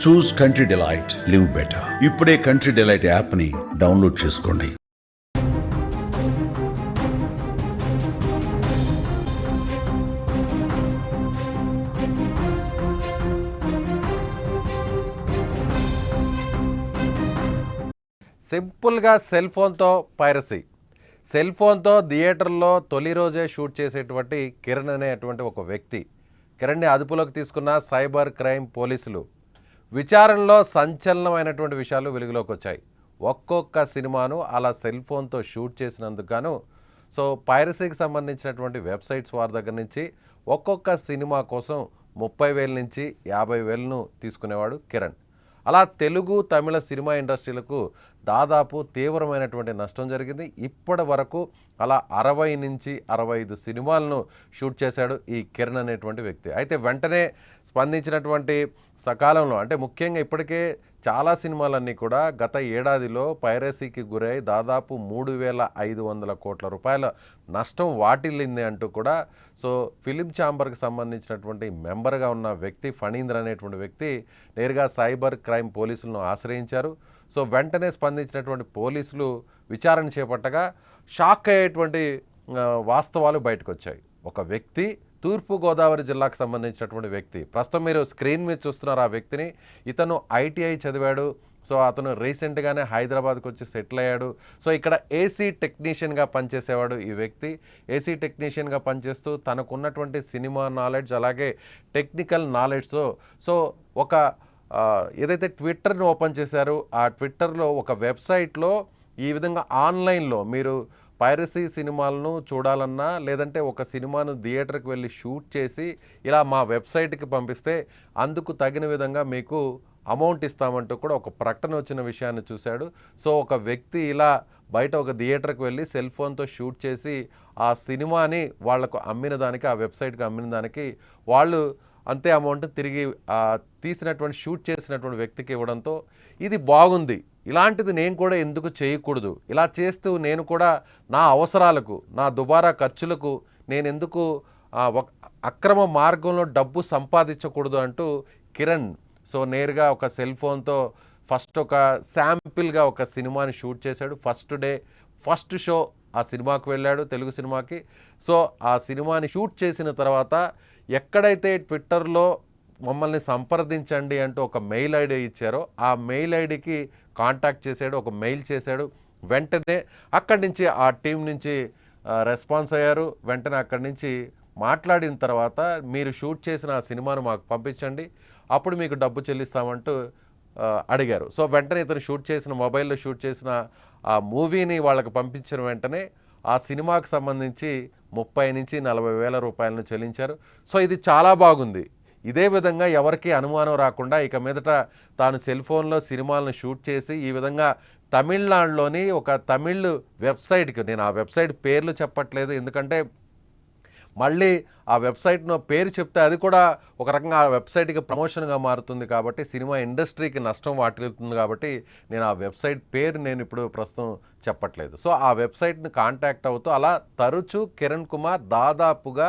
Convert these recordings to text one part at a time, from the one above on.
చూస్ country delight, live better. ఇప్పుడే country delight యాప్ని download చేసుకోండి. సింపుల్గా సెల్ ఫోన్తో పైరసీ. సెల్ ఫోన్తో థియేటర్లో తొలి రోజే షూట్ చేసేటువంటి కిరణ్ అనేటువంటి ఒక వ్యక్తి. కిరణ్ని అదుపులోకి తీసుకున్న సైబర్ క్రైమ్ పోలీసులు. విచారణలో సంచలనమైనటువంటి విషయాలు వెలుగులోకి వచ్చాయి. ఒక్కొక్క సినిమాను అలా సెల్ ఫోన్తో షూట్ చేసినందుకు గాను పైరసీకి సంబంధించినటువంటి వెబ్సైట్స్ వారి దగ్గర నుంచి ఒక్కొక్క సినిమా కోసం 30,000 నుంచి 50,000ను తీసుకునేవాడు కిరణ్. అలా తెలుగు తమిళ సినిమా ఇండస్ట్రీలకు దాదాపు తీవ్రమైనటువంటి నష్టం జరిగింది. ఇప్పటి వరకు అలా 60 నుంచి 65 సినిమాలను షూట్ చేశాడు ఈ కిరణ్ అనేటువంటి వ్యక్తి. అయితే వెంటనే స్పందించినటువంటి సకాలంలో, అంటే ముఖ్యంగా ఇప్పటికే చాలా సినిమాలన్నీ కూడా గత ఏడాదిలో పైరసీకి గురై దాదాపు 3,500 కోట్ల రూపాయల నష్టం వాటిల్లింది అంటూ కూడా ఫిలిం ఛాంబర్కి సంబంధించినటువంటి మెంబర్గా ఉన్న వ్యక్తి ఫణీంద్ర అనేటువంటి వ్యక్తి నేరుగా సైబర్ క్రైమ్ పోలీసులను ఆశ్రయించారు. వెంటనే స్పందించినటువంటి పోలీసులు విచారణ చేపట్టగా షాక్ అయ్యేటువంటి వాస్తవాలు బయటకు వచ్చాయి. ఒక వ్యక్తి తూర్పుగోదావరి జిల్లాకు సంబంధించినటువంటి వ్యక్తి, ప్రస్తుతం మీరు స్క్రీన్ మీద చూస్తున్నారు ఆ వ్యక్తిని. ఇతను ఐటీఐ చదివాడు. అతను రీసెంట్గానే హైదరాబాద్కి వచ్చి సెటిల్ అయ్యాడు. ఇక్కడ ఏసీ టెక్నీషియన్గా పనిచేసేవాడు ఈ వ్యక్తి. ఏసీ టెక్నీషియన్గా పనిచేస్తూ తనకున్నటువంటి సినిమా నాలెడ్జ్ అలాగే టెక్నికల్ నాలెడ్జ్తో ఒక ఏదైతే ట్విట్టర్ని ఓపెన్ చేశారో ఆ ట్విట్టర్లో ఒక వెబ్సైట్లో ఈ విధంగా ఆన్లైన్లో మీరు పైరసీ సినిమాలను చూడాలన్నా లేదంటే ఒక సినిమాను థియేటర్కి వెళ్ళి షూట్ చేసి ఇలా మా వెబ్సైట్కి పంపిస్తే అందుకు తగిన విధంగా మీకు అమౌంట్ ఇస్తామంటూ కూడా ఒక ప్రకటన వచ్చిన విషయాన్ని చూశాడు. ఒక వ్యక్తి ఇలా బయట ఒక థియేటర్కి వెళ్ళి సెల్ ఫోన్తో షూట్ చేసి ఆ సినిమాని వాళ్లకు అమ్మిన దానికి, ఆ వెబ్సైట్కి అమ్మిన దానికి వాళ్ళు అంతే అమౌంట్ తిరిగి తీసినటువంటి షూట్ చేసినటువంటి వ్యక్తికి ఇవ్వడంతో ఇది బాగుంది, ఇలాంటిది నేను కూడా ఎందుకు చేయకూడదు, ఇలా చేస్తూ నేను కూడా నా అవసరాలకు, నా దుబారా ఖర్చులకు నేను ఎందుకు అక్రమ మార్గంలో డబ్బు సంపాదించకూడదు అంటూ కిరణ్ నేరుగా ఒక సెల్ ఫోన్తో ఫస్ట్ ఒక శాంపిల్గా ఒక సినిమాని షూట్ చేశాడు. ఫస్ట్ షో ఆ సినిమాకు వెళ్ళాడు, తెలుగు సినిమాకి. ఆ సినిమాని షూట్ చేసిన తర్వాత ఎక్కడైతే ట్విట్టర్లో మమ్మల్ని సంప్రదించండి అంటూ ఒక మెయిల్ ఐడి ఇచ్చారో ఆ మెయిల్ ఐడికి కాంటాక్ట్ చేశాడు, ఒక మెయిల్ చేశాడు. వెంటనే అక్కడి నుంచి ఆ టీం నుంచి రెస్పాన్స్ అయ్యారు. వెంటనే అక్కడి నుంచి మాట్లాడిన తర్వాత మీరు షూట్ చేసిన ఆ సినిమాను మాకు పంపించండి, అప్పుడు మీకు డబ్బు చెల్లిస్తామంటూ అడిగారు. వెంటనే ఇతను మొబైల్లో షూట్ చేసిన ఆ మూవీని వాళ్ళకి పంపించిన వెంటనే ఆ సినిమాకు సంబంధించి 30 నుంచి 40,000 రూపాయలను చెల్లించారు. ఇది చాలా బాగుంది. ఇదే విధంగా ఎవరికి అనుమానం రాకుండా ఇక మీదట తాను సెల్ ఫోన్లో సినిమాలను షూట్ చేసి ఈ విధంగా తమిళనాడులోని ఒక తమిళ్ వెబ్సైట్కి, నేను ఆ వెబ్సైట్ పేర్లు చెప్పట్లేదు ఎందుకంటే మళ్ళీ ఆ వెబ్సైట్ను పేరు చెప్తే అది కూడా ఒక రకంగా ఆ వెబ్సైట్కి ప్రమోషన్గా మారుతుంది కాబట్టి సినిమా ఇండస్ట్రీకి నష్టం వాటిల్లుతుంది కాబట్టి నేను ఆ వెబ్సైట్ పేరు నేను ఇప్పుడు ప్రస్తుతం చెప్పట్లేదు. ఆ వెబ్సైట్ని కాంటాక్ట్ అవుతూ అలా తరచూ కిరణ్ కుమార్ దాదాపుగా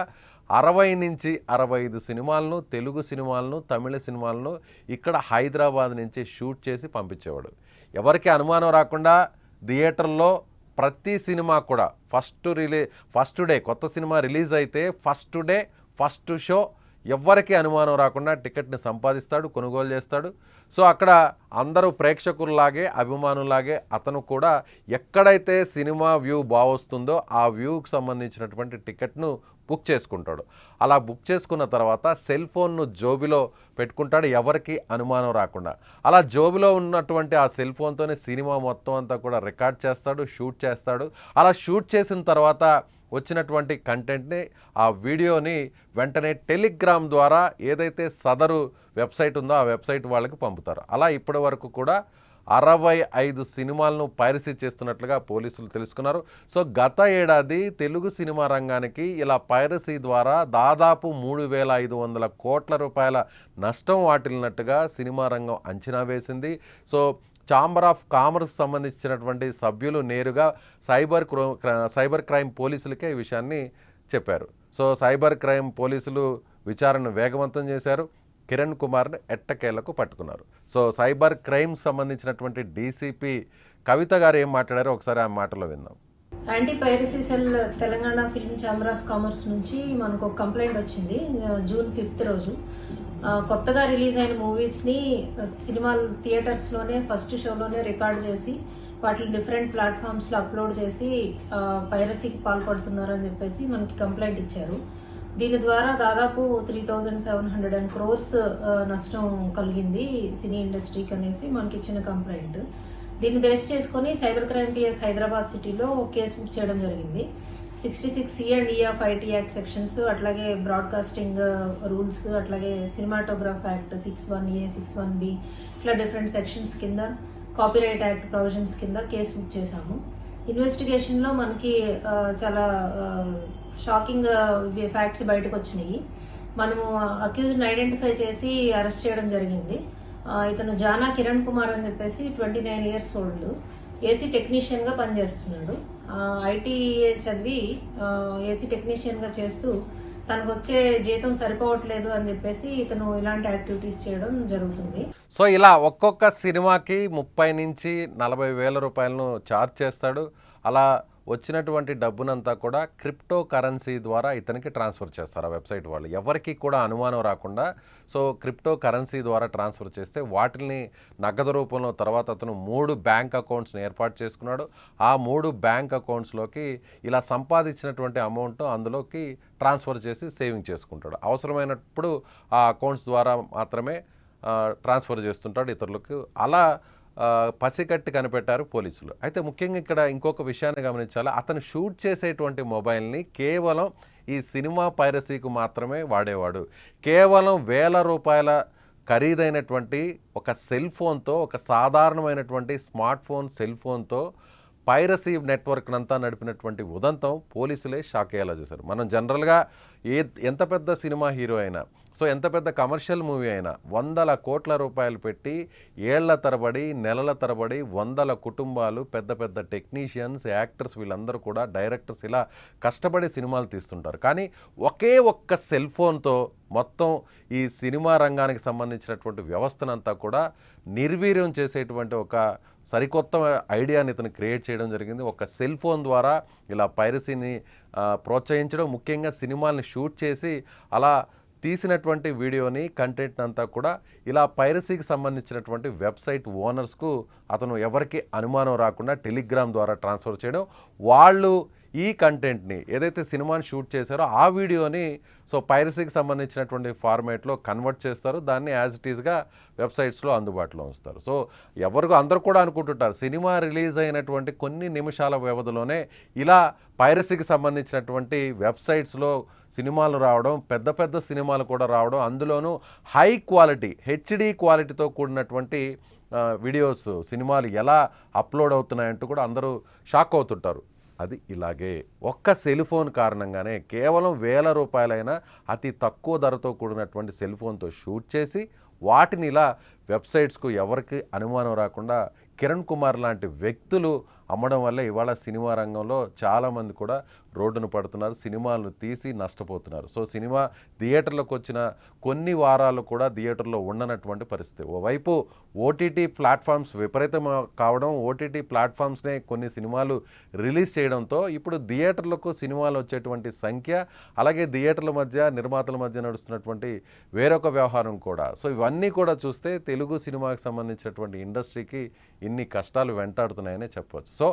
60 నుంచి 65 సినిమాలను, తెలుగు సినిమాలను, తమిళ సినిమాలను ఇక్కడ హైదరాబాద్ నుంచి షూట్ చేసి పంపించేవాడు. ఎవరికి అనుమానం రాకుండా థియేటర్లో ప్రతి సినిమా కూడా ఫస్ట్ డే కొత్త సినిమా రిలీజ్ అయితే ఫస్ట్ షో ఎవ్వరికీ అనుమానం రాకుండా టికెట్ని సంపాదిస్తాడు, కొనుగోలు చేస్తాడు. అక్కడ అందరూ ప్రేక్షకుల్లాగే, అభిమానులాగే అతను కూడా ఎక్కడైతే సినిమా వ్యూ బాగొస్తుందో ఆ వ్యూకి సంబంధించినటువంటి టికెట్ను బుక్ చేసుకుంటాడు. అలా బుక్ చేసుకున్న తర్వాత సెల్ ఫోన్ను జోబిలో పెట్టుకుంటాడు, ఎవరికి అనుమానం రాకుండా. అలా జోబిలో ఉన్నటువంటి ఆ సెల్ ఫోన్తోనే సినిమా మొత్తం అంతా కూడా రికార్డ్ చేస్తాడు, షూట్ చేస్తాడు. అలా షూట్ చేసిన తర్వాత వచ్చినటువంటి కంటెంట్ని, ఆ వీడియోని వెంటనే టెలిగ్రామ్ ద్వారా ఏదైతే సదరు వెబ్సైట్ ఉందో ఆ వెబ్సైట్ వాళ్ళకి పంపుతారు. అలా ఇప్పటి వరకు కూడా 65 సినిమాలను పైరసీ చేస్తున్నట్లుగా పోలీసులు తెలుసుకున్నారు. గత ఏడాది తెలుగు సినిమా రంగానికి ఇలా పైరసీ ద్వారా దాదాపు 3,500 కోట్ల రూపాయల నష్టం వాటిల్లినట్టుగా సినిమా రంగం అంచనా వేసింది. ఛాంబర్ ఆఫ్ కామర్స్ సంబంధించినటువంటి సభ్యులు నేరుగా సైబర్ క్రైమ్ పోలీసులకే ఈ విషయాన్ని చెప్పారు. సైబర్ క్రైమ్ పోలీసులు విచారణను వేగవంతం చేశారు. కిరణ్ కుమార్ని ఎట్టకేలకు పట్టుకున్నారు. సో సైబర్ క్రైమ్ సంబంధించినటువంటి డీసీపీ కవిత గారు ఏం మాట్లాడారో ఒకసారి ఆ మాటలో విందాం. Anti piracy cell Telangana film chamber of commerce నుంచి మనకు ఒక కంప్లైంట్ వచ్చింది జూన్ 5th రోజు. కొత్తగా రిలీజ్ అయిన మూవీస్ని సినిమాలు థియేటర్స్లోనే ఫస్ట్ షోలోనే రికార్డ్ చేసి వాటిని డిఫరెంట్ ప్లాట్ఫామ్స్లో అప్లోడ్ చేసి పైరసీకి పాల్పడుతున్నారని చెప్పేసి మనకి కంప్లైంట్ ఇచ్చారు. దీని ద్వారా దాదాపు 3,700 crores నష్టం కలిగింది సినీ ఇండస్ట్రీకి అనేసి మనకి ఇచ్చిన కంప్లైంట్. దీన్ని బేస్ చేసుకుని సైబర్ క్రైమ్ పిఎస్ హైదరాబాద్ సిటీలో కేసు బుక్ చేయడం జరిగింది. 66C and E of IT act sections, అట్లాగే బ్రాడ్కాస్టింగ్ రూల్స్, అట్లాగే సినిమాటోగ్రాఫ్ యాక్ట్ 61A 61B ఇట్లా డిఫరెంట్ సెక్షన్స్ కింద, కాపీరైట్ యాక్ట్ ప్రొవిజన్స్ కింద కేసు బుక్ చేశాము. ఇన్వెస్టిగేషన్లో మనకి చాలా షాకింగ్ ఫ్యాక్ట్స్ బయటకు వచ్చినాయి. మనము అక్యూజ్ని ఐడెంటిఫై చేసి అరెస్ట్ చేయడం జరిగింది. ఇతను జానా కిరణ్ కుమార్ అని చెప్పేసి 29 years old, ఏసీ టెక్నీషియన్గా పనిచేస్తున్నాడు. ఐటీఏ చదివి ఏసీ టెక్నీషియన్గా చేస్తూ తనకు వచ్చే జీతం సరిపోవట్లేదు అని చెప్పేసి ఇతను ఇలాంటి యాక్టివిటీస్ చేయడం జరుగుతుంది. సో ఇలా ఒక్కొక్క సినిమాకి 30 నుంచి 40 వేల రూపాయలను ఛార్జ్ చేస్తాడు. అలా వచ్చినటువంటి డబ్బునంతా కూడా క్రిప్టో కరెన్సీ ద్వారా ఇతనికి ట్రాన్స్ఫర్ చేస్తారు ఆ వెబ్సైట్ వాళ్ళు. ఎవరికి కూడా అనుమానం రాకుండా సో క్రిప్టో కరెన్సీ ద్వారా ట్రాన్స్ఫర్ చేస్తే వాటిని నగదు రూపంలో తర్వాత అతను 3 బ్యాంక్ అకౌంట్స్ని ఏర్పాటు చేసుకున్నాడు. ఆ 3 బ్యాంక్ అకౌంట్స్లోకి ఇలా సంపాదించినటువంటి అమౌంట్ అందులోకి ట్రాన్స్ఫర్ చేసి సేవింగ్ చేసుకుంటాడు. అవసరమైనప్పుడు ఆ అకౌంట్స్ ద్వారా మాత్రమే ట్రాన్స్ఫర్ చేస్తుంటాడు ఇతరులకు. అలా పసికట్టి కనిపెట్టారు పోలీసులు. అయితే ముఖ్యంగా ఇక్కడ ఇంకొక విషయాన్ని గమనించాలి. అతను షూట్ చేసేటువంటి మొబైల్ని కేవలం ఈ సినిమా పైరసీకు మాత్రమే వాడేవాడు. కేవలం వేల రూపాయల ఖరీదైనటువంటి ఒక సెల్ ఫోన్తో, ఒక సాధారణమైనటువంటి స్మార్ట్ ఫోన్ సెల్ ఫోన్తో పైరసీ నెట్వర్క్నంతా నడిపినటువంటి ఉదంతం పోలీసులే షాక్ అయ్యేలా చేశారు. మనం జనరల్గా ఎంత పెద్ద సినిమా హీరో అయినా, సో ఎంత పెద్ద కమర్షియల్ మూవీ అయినా 100 కోట్ల రూపాయలు పెట్టి ఏళ్ల తరబడి, నెలల తరబడి 100 కుటుంబాలు, పెద్ద పెద్ద టెక్నీషియన్స్, యాక్టర్స్, వీళ్ళందరూ కూడా డైరెక్టర్స్ ఇలా కష్టపడి సినిమాలు తీస్తుంటారు. కానీ ఒకే ఒక్క సెల్ ఫోన్తో మొత్తం ఈ సినిమా రంగానికి సంబంధించినటువంటి వ్యవస్థనంతా కూడా నిర్వీర్యం చేసేటువంటి ఒక సరికొత్త ఐడియాని ఇతను క్రియేట్ చేయడం జరిగింది. ఒక సెల్ ఫోన్ ద్వారా ఇలా పైరసీని ప్రోత్సహించడం, ముఖ్యంగా సినిమాల్ని షూట్ చేసి అలా తీసినటువంటి వీడియోని, కంటెంట్ అంతా కూడా ఇలా పైరసీకి సంబంధించినటువంటి వెబ్సైట్ ఓనర్స్కు అతను ఎవరికి అనుమానం రాకుండా టెలిగ్రామ్ ద్వారా ట్రాన్స్ఫర్ చేయడం, వాళ్ళు ఈ కంటెంట్ని ఏదైతే సినిమాని షూట్ చేశారో ఆ వీడియోని సో పైరసీకి సంబంధించినటువంటి ఫార్మేట్లో కన్వర్ట్ చేస్తారు. దాన్ని యాజ్ ఇట్ ఈస్గా వెబ్సైట్స్లో అందుబాటులో ఉంచుతారు. సో అందరూ కూడా అనుకుంటుంటారు సినిమా రిలీజ్ అయినటువంటి కొన్ని నిమిషాల వ్యవధిలోనే ఇలా పైరసీకి సంబంధించినటువంటి వెబ్సైట్స్లో సినిమాలు రావడం, పెద్ద పెద్ద సినిమాలు కూడా రావడం, అందులోనూ హై క్వాలిటీ హెచ్డి క్వాలిటీతో కూడినటువంటి వీడియోస్, సినిమాలు ఎలా అప్లోడ్ అవుతున్నాయంటూ కూడా అందరూ షాక్ అవుతుంటారు. అది ఇలాగే ఒక్క సెల్ ఫోన్ కారణంగానే కేవలం వేల రూపాయలైన అతి తక్కువ ధరతో కూడినటువంటి సెల్ ఫోన్తో షూట్ చేసి వాటిని ఇలా వెబ్సైట్స్కు ఎవరికి అనుమానం రాకుండా కిరణ్ కుమార్ లాంటి వ్యక్తులు అమ్మడం వల్ల ఇవాళ సినిమా రంగంలో చాలామంది కూడా రోడ్డును పడుతున్నారు, సినిమాలను తీసి నష్టపోతున్నారు. సో సినిమా థియేటర్లకు వచ్చిన కొన్ని వారాలు కూడా థియేటర్లో ఉండనటువంటి పరిస్థితి. ఓవైపు ఓటీటీ ప్లాట్ఫామ్స్ విపరీతం కావడం, ఓటీటీ ప్లాట్ఫామ్స్నే కొన్ని సినిమాలు రిలీజ్ చేయడంతో ఇప్పుడు థియేటర్లకు సినిమాలు వచ్చేటువంటి సంఖ్య, అలాగే థియేటర్ల మధ్య, నిర్మాతల మధ్య నడుస్తున్నటువంటి వేరొక వ్యవహారం కూడా. సో ఇవన్నీ కూడా చూస్తే తెలుగు సినిమాకి సంబంధించినటువంటి ఇండస్ట్రీకి ఇన్ని కష్టాలు వెంటాడుతున్నాయనే చెప్పవచ్చు. సో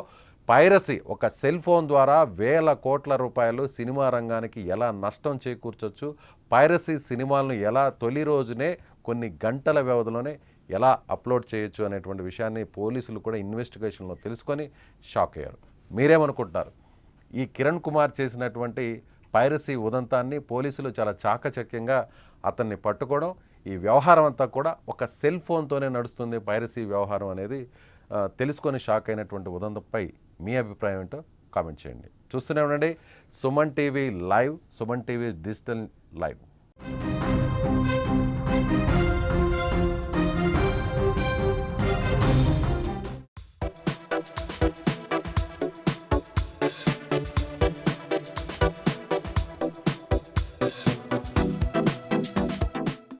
పైరసీ, ఒక సెల్ ఫోన్ ద్వారా వేల కోట్ల రూపాయలు సినిమా రంగానికి ఎలా నష్టం చేకూర్చొచ్చు, పైరసీ సినిమాలను ఎలా తొలి రోజునే కొన్ని గంటల వ్యవధిలోనే ఎలా అప్లోడ్ చేయొచ్చు అనేటువంటి విషయాన్ని పోలీసులు కూడా ఇన్వెస్టిగేషన్లో తెలుసుకొని షాక్ అయ్యారు. మీరేమనుకుంటున్నారు? ఈ కిరణ్ కుమార్ చేసినటువంటి పైరసీ ఉదంతాన్ని పోలీసులు చాలా చాకచక్యంగా అతన్ని పట్టుకోవడం, ఈ వ్యవహారం అంతా కూడా ఒక సెల్ ఫోన్తోనే నడుస్తుంది పైరసీ వ్యవహారం అనేది తెలుసుకొని షాక్ అయినటువంటి ఉదంతంపై మీ అభిప్రాయం ఏంటో కామెంట్ చేయండి. చూస్తూనే ఉండండి Suman TV live, Suman TV digital live.